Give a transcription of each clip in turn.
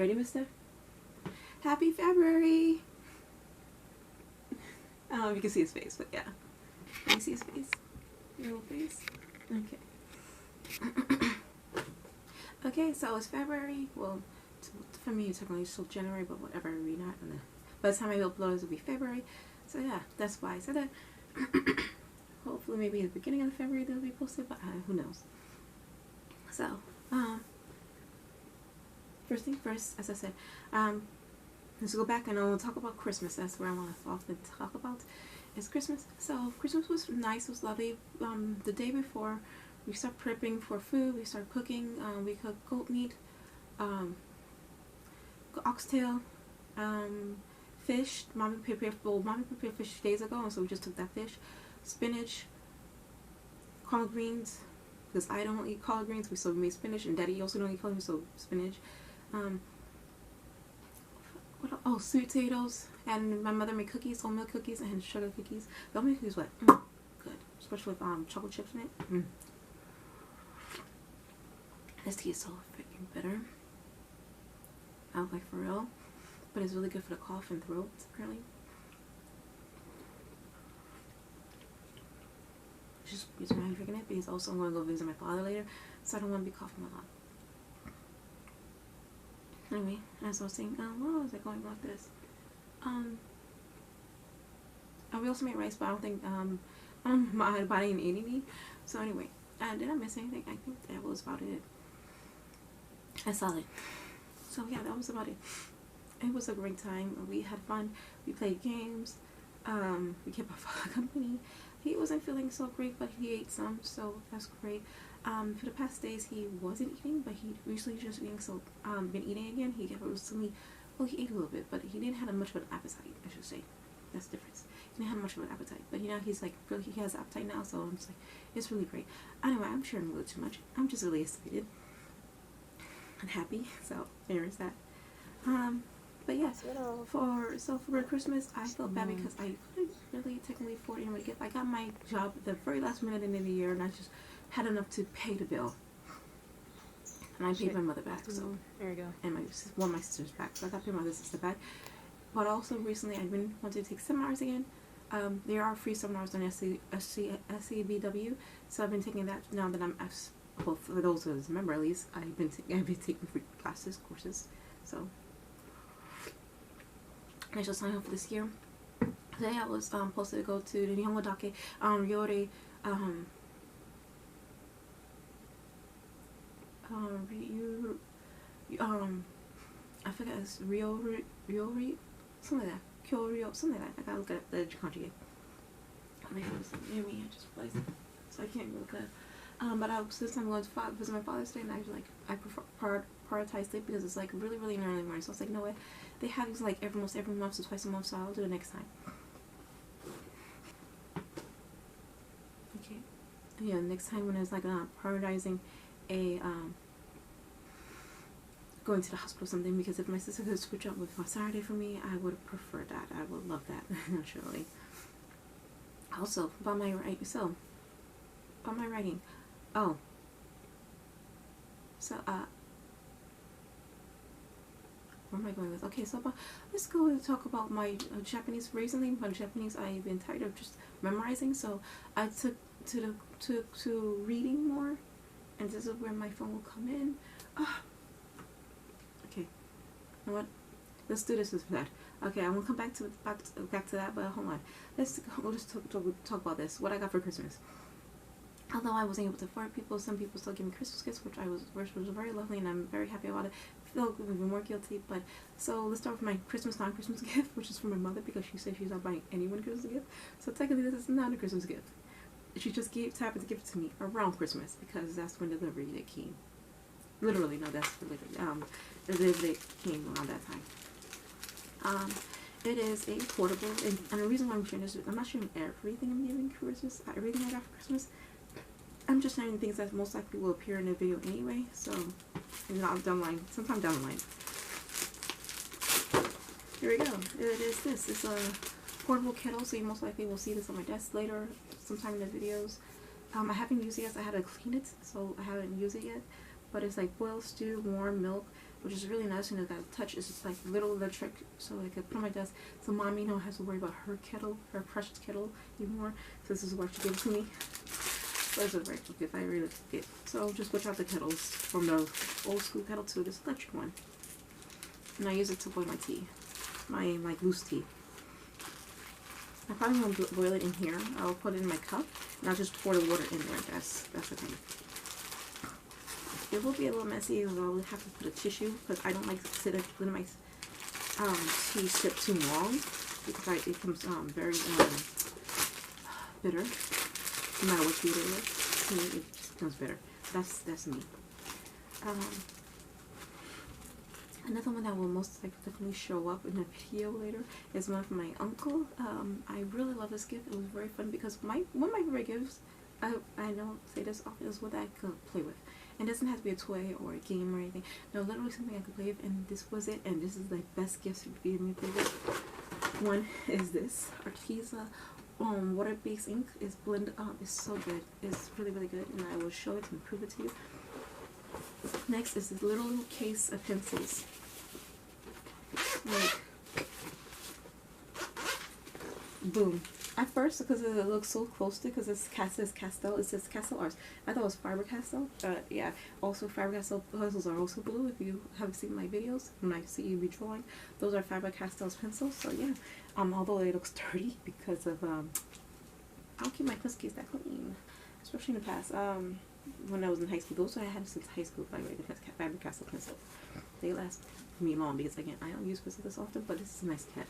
Ready, mister? Happy February! I don't know if you can see his face, but yeah. Can you see his face? Your little face? Okay. Okay, so it's February. Well, for me, technically it's still January, but whatever, we're not. By the time I upload, it will be February. So yeah, that's why I said that. Hopefully, maybe at the beginning of February they'll be posted, but who knows. So, first thing first, as I said, let's go back and I'll talk about Christmas. That's where I want to often talk about is Christmas. So Christmas was nice, it was lovely. The day before, we start prepping for food. We start cooking. We cook goat meat, oxtail, fish. Mommy prepared fish days ago, and so we just took that fish, spinach, collard greens. Because I don't eat collard greens, so we made spinach, and Daddy also don't eat collard greens, so spinach. Sweet potatoes, and my mother made cookies, oatmeal cookies, and sugar cookies. The oatmeal cookies were good, especially with chocolate chips in it. This tea is so freaking bitter. I don't like for real, but it's really good for the cough and throat, apparently. Just reason why I'm drinking it, because also I'm going to go visit my father later, so I don't want to be coughing a lot. Anyway, as I was saying, what was I going like this? We also made rice, but I don't think, my body didn't eat any. So anyway, did I miss anything? I think that was about it. I saw it. So yeah, that was about it. It was a great time. We had fun. We played games. We kept our father company. He wasn't feeling so great, but he ate some, so that's great. For the past days, he wasn't eating, but he recently just been eating again. He recently, well, he ate a little bit, but he didn't have much of an appetite, I should say. That's the difference. He didn't have much of an appetite, but he's like, really, he has appetite now, so I'm just like, it's really great. Anyway, I'm sharing a little too much. I'm just really excited and happy, so there's that. But yeah, for Christmas, I felt bad because I couldn't really technically afford him a gift. I got my job the very last minute in the year, and I just had enough to pay the bill. And I paid my mother back, so there you go. And one of my sisters back, so I got to pay my other sister back. But also recently, I've been wanting to take seminars again. There are free seminars on SCBW, so I've been taking that now that I'm. Well, for those who remember, at least I've been taking free courses. So I shall sign up for this year. Today I was supposed to go to the Nihongo Dake Ryori I forget, it's Ryori, something like that. Kyoryo, something like that. I gotta look at the conjugate. Maybe it was near me, I just placed it, so I can't really look at it. But since I'm going to visit my father's day, and I prefer prioritize sleep because it's like really early in the morning. So it's like, no way. They have these like almost every month, so twice a month, so I'll do it next time. Okay. Yeah, next time when it's like prioritizing a going to the hospital or something, because if my sister could switch up with Saturday for me, I would prefer that. I would love that, naturally. Also, about my writing. Oh. So, where am I going with? Okay, so let's go and talk about my Japanese. Recently, my Japanese, I've been tired of just memorizing, so I took to reading more, and this is where my phone will come in. Okay, you know what? Let's do this with that. Okay, I'm gonna come back to that, but hold on. We'll just talk about this. What I got for Christmas. Although I wasn't able to afford people, some people still give me Christmas gifts, which was very lovely, and I'm very happy about it. I feel even more guilty, but so let's start with my non-Christmas gift, which is from my mother, because she said she's not buying anyone a Christmas gift. So technically, this is not a Christmas gift. She just happened to give it to me around Christmas, because that's when the delivery date came. Literally, no, that's literally the delivery date came around that time. It is a portable, and the reason why I'm sharing this is I'm not sharing everything I'm giving Christmas, everything I got for Christmas. I'm just sharing things that most likely will appear in the video anyway, so sometime down the line. Here we go. It is this. It's a portable kettle, so you most likely will see this on my desk later, sometime in the videos. I haven't used it yet. I had to clean it, so I haven't used it yet. but it's like boil, stew, warm milk, which is really nice, and it got a touch. It's like little electric, so I could put on my desk. So mommy don't have to worry about her kettle, her precious kettle anymore. So this is what she gave to me. So it's a very good gift. I really like it. So I'll just switch out the kettles from the old school kettle to this electric one, and I use it to boil my tea, my like loose tea. I probably won't boil it in here. I'll put it in my cup, and I'll just pour the water in there. That's the thing. It will be a little messy, because I'll have to put a tissue, because I don't like to let my tea sit too long, because it becomes very bitter. No matter what tea it is, to me it just becomes bitter. That's me. Another one that will most likely definitely show up in a video later is one from my uncle. I really love this gift. It was very fun because one of my favorite gifts, I don't say this often, is what I could play with. And it doesn't have to be a toy or a game or anything. No, literally something I could play with, and this was it. And this is the best gift to be me favorite. One is this Arteza water-based ink. Is blend. It's so good. It's really really good, and I will show it and prove it to you. Next is this little case of pencils. Like, boom. At first, because it looks so close to, because it says Castell, it says Castell Arts. I thought it was Faber-Castell. Yeah. Also, Faber-Castell pencils are also blue. If you have seen my videos, when I see you be drawing, those are Faber-Castell's pencils. So yeah. Although it looks dirty because of I don't keep my pencil case that clean, especially in the past. When I was in high school, those I had since high school. By the way, the Faber-Castell pencil. They last me long because again, I don't use pencils this often, but it's a nice cat.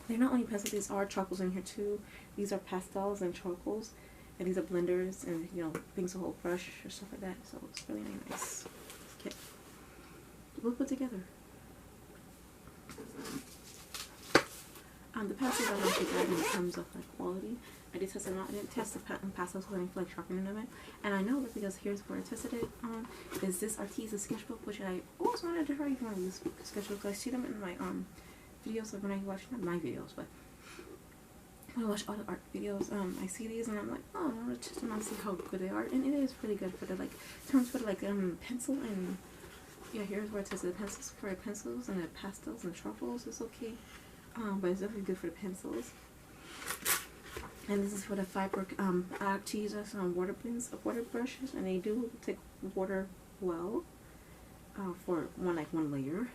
They're not only pencils; these are charcoals in here too. These are pastels and charcoals, and these are blenders and things to hold brush or stuff like that. So it's really nice kit. We'll put together. The pencils are not too bad in terms of like quality. I did test them out. I didn't test the pastels because I didn't feel like sharpening them. And I know that because here's where I tested it on is this Arteza sketchbook, which I always wanted to try one of these sketchbooks. I see them in my videos, like when I watch, not my videos, but when I watch other art videos, I see these and I'm like, oh, I want to test them out and see how good they are. And it is pretty good for the like terms for the like pencil and yeah. Here's where I tested the pencils for the pencils and the pastels and charcoals. It's okay. But it's definitely good for the pencils. And this is for the fiber Arteza water brushes, and they do take water well for one layer.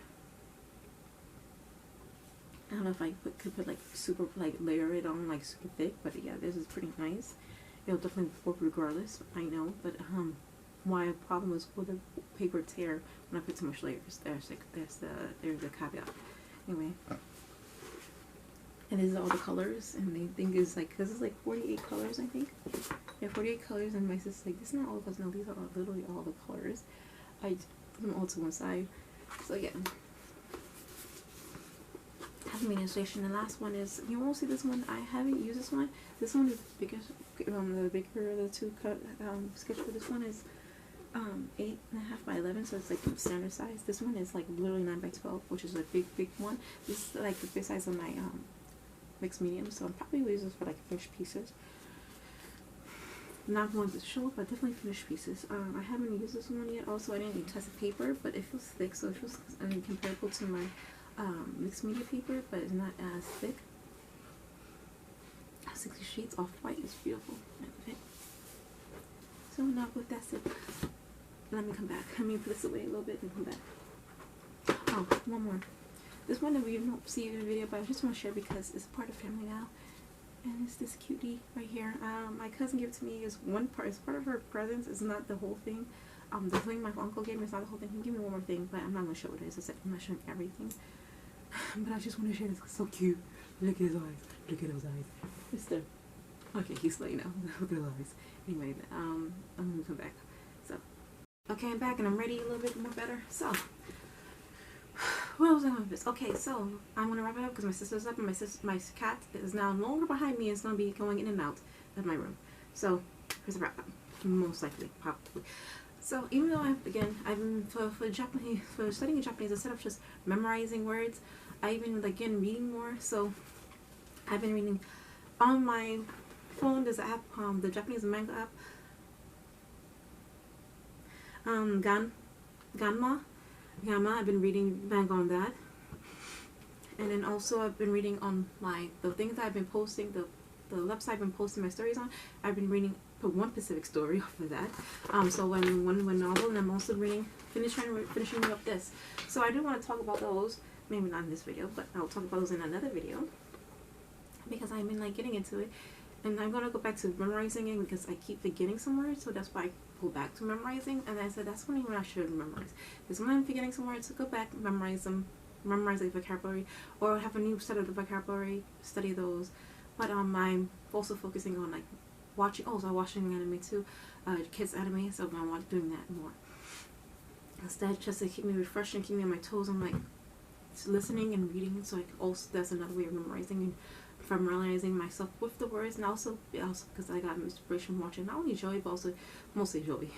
I don't know if I could put like super like layer it on like super thick, but yeah, this is pretty nice. It'll definitely work regardless, I know. But my problem was will the paper tear when I put too much layers. There's the caveat. Anyway. And these are all the colors, and they think it's like, because it's like 48 colors, I think. Yeah, 48 colors, and my sister's like, this is not all of us. No, these are literally all the colors. I put them all to one side. So yeah. Aluminium station. The last one is, you won't see this one. I haven't used this one. This one is bigger, the bigger of the two sketch for this one is 8.5 by 11, so it's like standard size. This one is like literally 9 by 12, which is a big one. This is like the big size of my mixed medium, so I'm probably going to use this for like finished pieces. Not going to show, but definitely finished pieces. I haven't used this one yet. Also, I didn't even test the paper, but it feels thick, so it feels comparable to my mixed media paper, but it's not as thick. 60 sheets off white is beautiful. So now with that said, let me come back. Let me put this away a little bit and come back. Oh, one more. This one that we don't see in the video, but I just want to share because it's part of family now. And it's this cutie right here. My cousin gave it to me as one part. It's part of her presents. It's not the whole thing. The thing my uncle gave me is not the whole thing. He gave me one more thing, but I'm not going to show what it is. I'm not showing everything. But I just want to share this. It's so cute. Look at his eyes. Look at those eyes. Mister. Okay, he's late now. Look at his eyes. Anyway, I'm going to come back. So, okay, I'm back and I'm ready a little bit more better. So, what was I going with this? Okay, so I'm going to wrap it up because my sister's up and my cat is now no longer behind me. It's going to be going in and out of my room. So, here's a wrap up. Most likely, probably. So, even though I've been, for studying Japanese, instead of just memorizing words, I've been, again, reading more. So, I've been reading on my phone. There's an app, the Japanese manga app. Ganma. I've been reading manga on that. And then also I've been reading on the things that I've been posting, the website I've been posting my stories on. I've been reading one specific story off of that. So one novel, and I'm also finishing up this. So I do want to talk about those. Maybe not in this video, but I'll talk about those in another video, because I've been like getting into it, and I'm gonna go back to memorizing it because I keep forgetting some words. So that's why I go back to memorizing. And I said that's when I should memorize, because when I'm forgetting some words, to go back, memorize them, memorize the vocabulary, or have a new set of the vocabulary, study those. But I'm also focusing on like watching. Oh, so I'm watching anime too, kids anime. So I'm doing that more instead, just to keep me refreshed and keep me on my toes. I'm like listening and reading. So also that's another way of memorizing and familiarizing myself with the words, and also because I got inspiration watching not only Joey but also mostly Joey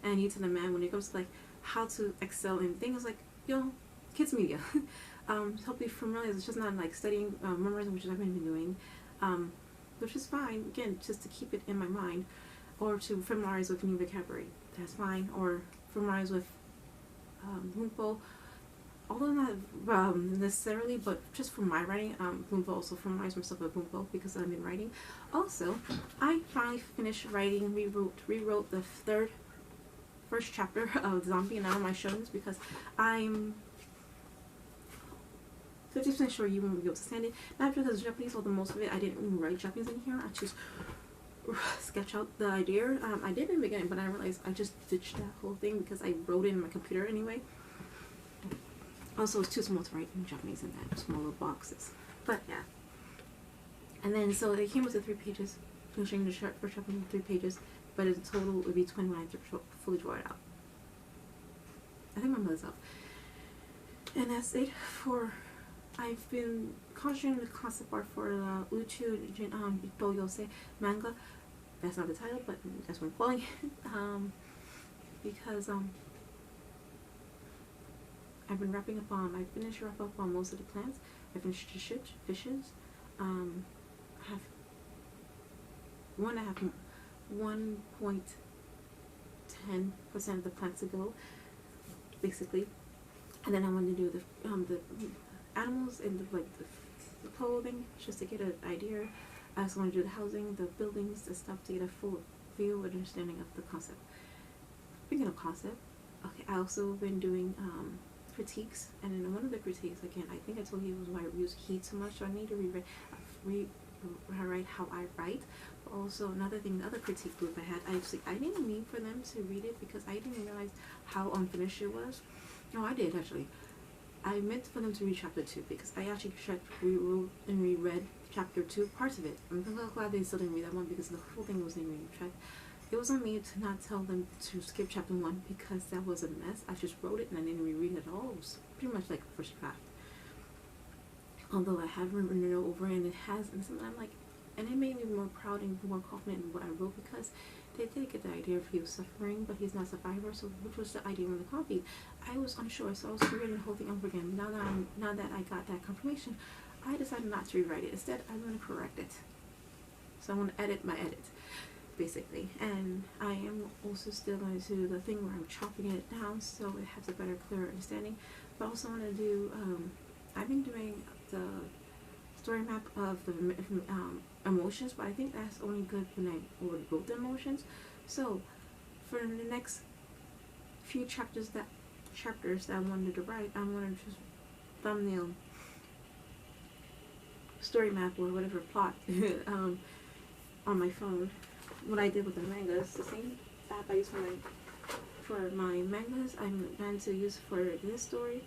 and You to the Man when it comes to like how to excel in things like kids media. Help you familiarize. It's just not like studying, memorizing, which I've been doing, which is fine. Again, just to keep it in my mind, or to familiarize with new vocabulary. That's fine. Or familiarize with Bunpo, although not necessarily, but just for my writing. Bunpo, also familiarize myself with Bunpo because I've been writing. Also, I finally finished writing, rewrote the first chapter of Zombie and Out of My Shows, because I'm 50% sure you won't be able to stand it. Not because it's Japanese, although most of it I didn't even write Japanese in here. I just sketch out the idea. I did in the beginning, but I realized I just ditched that whole thing because I wrote it in my computer anyway. Also, it's too small to write in Japanese in that small little boxes. But yeah. And then so it came with the 3 pages, finishing the first chapter in 3 pages. But in total, it would be 20 when I fully draw it out. I think my mother's up. And that's it for. I've been concentrating the concept art for the Uchu Yose manga. That's not the title, but that's what I'm calling it. Because I've been wrapping up on. I finished wrap up on most of the plants. I finished the fishes. I have 1.10% of the plants to go, basically. And then I want to do the animals and the clothing, just to get an idea. I also want to do the housing, the buildings, the stuff, to get a full view and understanding of the concept. Speaking of concept, okay, I also been doing critiques, and in one of the critiques, again, I think I told you it was why I use he too much, so I need to rewrite how I write. But also another thing, the other critique group I had, I didn't mean for them to read it because I didn't realize how unfinished it was. No, I did actually. I meant for them to read chapter 2 because I actually rewrote and reread chapter 2, parts of it. I'm glad they still didn't read that one because the whole thing was in recheck. It was on me to not tell them to skip chapter 1 because that was a mess. I just wrote it and I didn't reread it at all. It was pretty much like first draft. Although I have written it over and it has, and something I'm like, and it made me more proud and more confident in what I wrote because they did get the idea of he was suffering, but he's not a survivor. So which was the idea of the copy? I was unsure, so I was reading the whole thing over again. Now that I got that confirmation, I decided not to rewrite it. Instead, I'm going to correct it. So I'm going to edit my edit, basically. And I am also still going to do the thing where I'm chopping it down so it has a better, clearer understanding. But I also want to do. I've been doing the story map of the emotions, but I think that's only good when I already wrote the emotions. So for the next few chapters that I wanted to write, I'm gonna just thumbnail story map or whatever plot on my phone. What I did with the mangas, the same app I use for my mangas, I'm going to use for this story.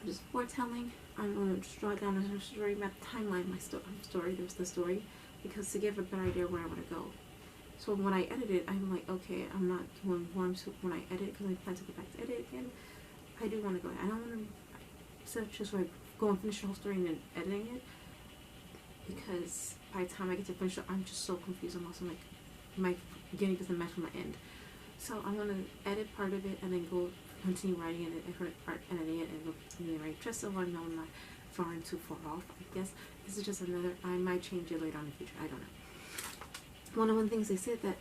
Just foretelling. I'm going to just draw down a story map timeline, my story, there's the story, because to give a better idea where I want to go. So when I edit it, I'm like, okay, I'm not doing one when I edit, because I plan to go back to edit again. I do want to go. I don't want to just like go and finish the whole story and then editing it, because by the time I get to finish it, I'm just so confused. I'm also like, my beginning doesn't match with my end. So I'm going to edit part of it and then go continue writing it and editing it and continue writing, just so I know I'm not falling too far off. I guess this is just another. I might change it later on in the future. I don't know. One of the things they said that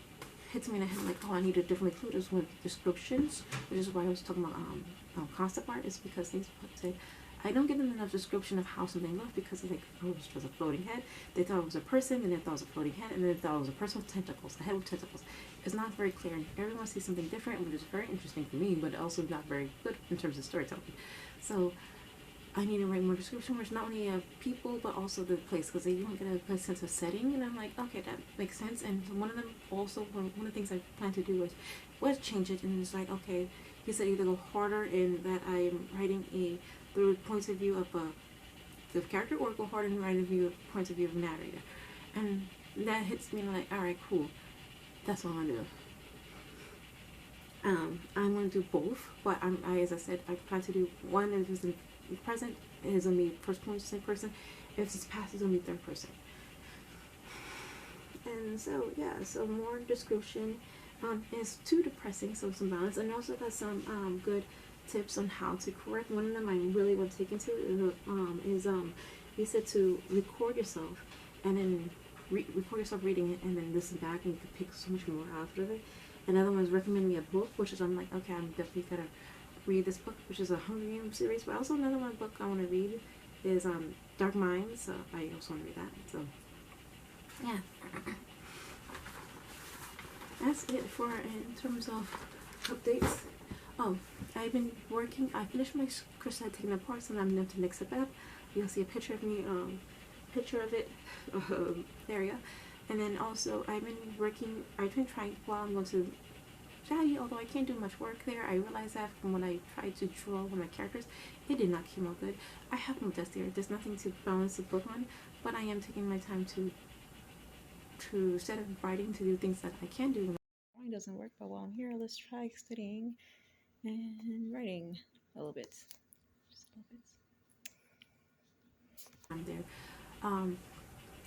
hits me in the head like, oh, I need to definitely include this with descriptions, which is why I was talking about concept art, is because things say I don't give them enough description of how something looks, because it's like, oh, it was just a floating head. They thought it was a person, and they thought it was a floating head, and then they thought it was a person with tentacles, a head with tentacles. It's not very clear, and everyone sees something different, which is very interesting for me, but also not very good in terms of storytelling. So I need to write more description, which not only of people, but also the place, because they don't get a good sense of setting, and I'm like, okay, that makes sense. And one of them also, one of the things I plan to do was change it, and it's like, okay, he said either go harder in that I'm writing through points of view of the character, or go harder in writing points of view of the narrator. And that hits me like, alright, cool, that's what I'm gonna do. I'm gonna do both, but as I said, I plan to do one if it's in present, it is gonna be first person. If it's past, it's gonna be third person. And so yeah, so more description. It's too depressing, so some balance, and also got some good tips on how to correct. One of them I really want to take into is he said to record yourself, and then record yourself reading it, and then listen back, and you can pick so much more out of it. Another one is recommend me a book, which is I'm like, okay, I'm definitely gonna read this book, which is a Hunger Games series. But also another one book I want to read is Dark Minds. So I also want to read that. So yeah. That's it for in terms of updates. Oh, I've been working. I finished my crystal taking apart, so I'm going to mix it up. You'll see a picture of me, picture of it, area. And then also, I've been working. I've been trying while I'm going to study. Although I can't do much work there, I realized that from when I tried to draw one of my characters, it did not come out good. I have no desk there. There's nothing to balance the book on, but I am taking my time to instead of writing, to do things that I can do. Drawing doesn't work, but while I'm here, let's try studying and writing a little bit. Just a little bit. I'm there.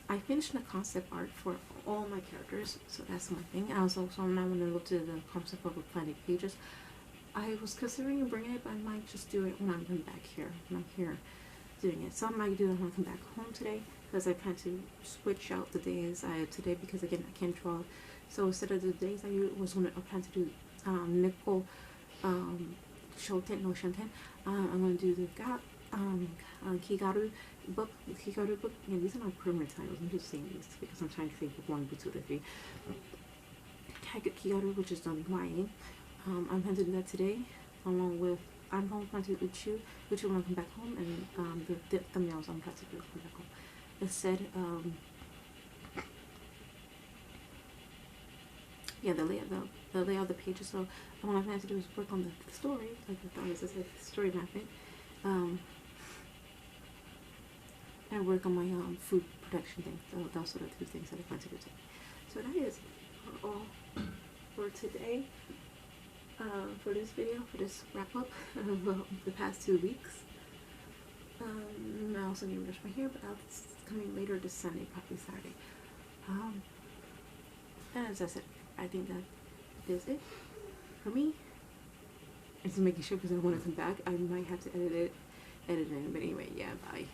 I finished the concept art for all my characters, so that's one thing. I was also now when I look to the concept art with planning pages. I was considering bringing it, but I might just do it when I'm back here. When I'm here doing it, so I might do it when I come back home today, because I plan to switch out the days I have today, because again I can't draw. So instead of the days I plan to do nickel shoten no shoten. I'm going to do the Kigaru book, and these are not permanent titles. I'm just saying this because I'm trying to think of 1, 2, 3. Kigaru, which is done YA. I'm going to do that today, along with I'm going to do Uchu when I come back home, and the thumbnails I'm going to do when I come back home. Instead, yeah, the layout of the pages. So what I'm going to do is work on the story, like the story mapping, and work on my food production thing. So those are the 2 things that I plan to do today. So that is all for today. For this video, for this wrap up of the past 2 weeks. I also need to brush my hair, but that's coming later this Sunday, probably Saturday. And as I said, I think that is it for me. It's making sure, because I want to come back. I might have to edit it, but anyway, yeah, bye.